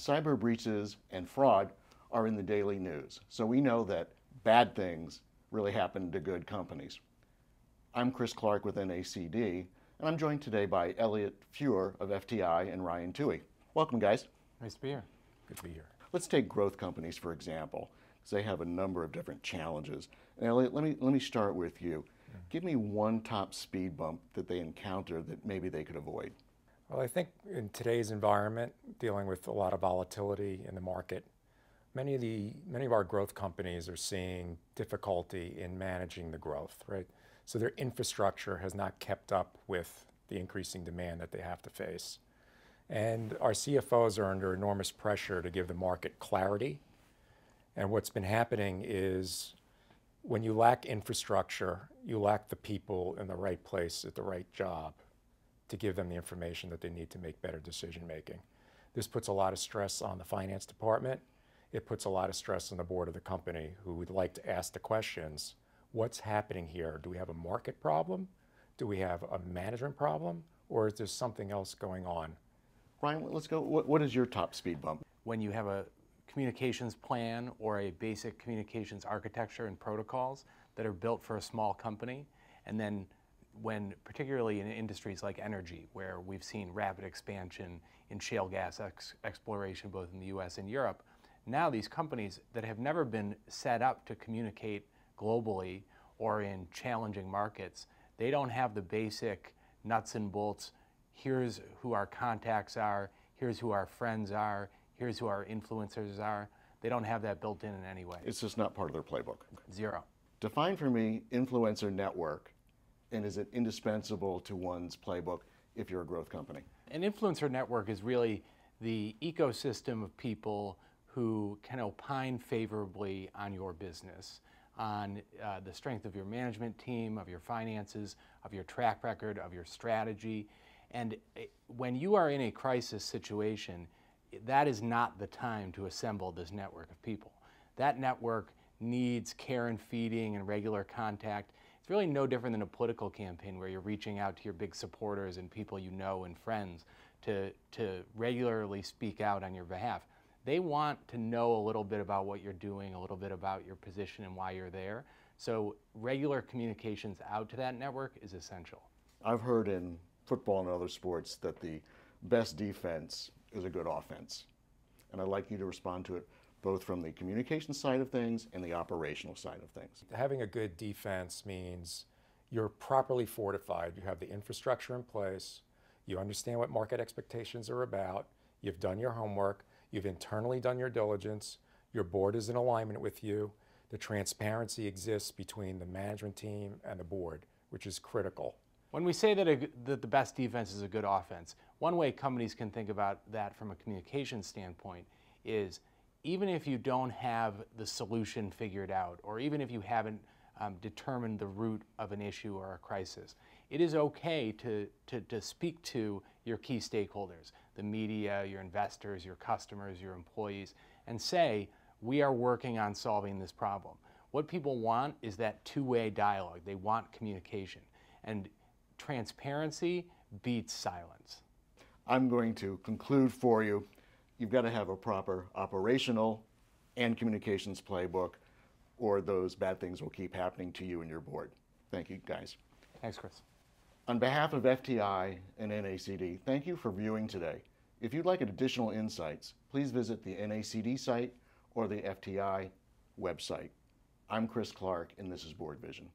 cyber breaches and fraud are in the daily news, so we know that bad things really happen to good companies. I'm Chris Clark with NACD, and I'm joined today by Elliot Fuhr of FTI and Ryan Toohey. Welcome, guys. Nice to be here. Good to be here. Let's take growth companies, for example, because they have a number of different challenges. And Elliot, let me start with you. Give me one top speed bump that they encounter that maybe they could avoid. Well, I think in today's environment, dealing with a lot of volatility in the market, many of our growth companies are seeing difficulty in managing the growth, right? So their infrastructure has not kept up with the increasing demand that they have to face. And our CFOs are under enormous pressure to give the market clarity. And what's been happening is when you lack infrastructure, you lack the people in the right place at the right job to give them the information that they need to make better decision making. This puts a lot of stress on the finance department. It puts a lot of stress on the board of the company, who would like to ask the questions, what's happening here? Do we have a market problem? Do we have a management problem? Or is there something else going on? Ryan, let's go. What is your top speed bump? When you have a communications plan or a basic communications architecture and protocols that are built for a small company, and then when, particularly in industries like energy, where we've seen rapid expansion in shale gas exploration both in the US and Europe, now these companies that have never been set up to communicate globally or in challenging markets, they don't have the basic nuts and bolts. Here's who our contacts are, here's who our friends are, here's who our influencers are. They don't have that built in any way. It's just not part of their playbook. Zero. Define for me influencer network, and is it indispensable to one's playbook if you're a growth company? An influencer network is really the ecosystem of people who can opine favorably on your business, on the strength of your management team, of your finances, of your track record, of your strategy. And when you are in a crisis situation, that is not the time to assemble this network of people. That network needs care and feeding and regular contact. It's really no different than a political campaign where you're reaching out to your big supporters and people you know and friends to regularly speak out on your behalf. They want to know a little bit about what you're doing, a little bit about your position and why you're there. So regular communications out to that network is essential. I've heard in football and other sports that the best defense is a good offense. And I'd like you to respond to it both from the communication side of things and the operational side of things. Having a good defense means you're properly fortified. You have the infrastructure in place. You understand what market expectations are about. You've done your homework. You've internally done your diligence. Your board is in alignment with you. The transparency exists between the management team and the board, which is critical. When we say that the best defense is a good offense, one way companies can think about that from a communication standpoint is even if you don't have the solution figured out, or even if you haven't determined the root of an issue or a crisis, it is okay to speak to your key stakeholders, the media, your investors, your customers, your employees, and say, we are working on solving this problem. What people want is that two-way dialogue. They want communication. And transparency beats silence. I'm going to conclude for you. You've got to have a proper operational and communications playbook, or those bad things will keep happening to you and your board. Thank you, guys. Thanks, Chris. On behalf of FTI and NACD, thank you for viewing today. If you'd like additional insights, please visit the NACD site or the FTI website. I'm Chris Clark, and this is BoardVision.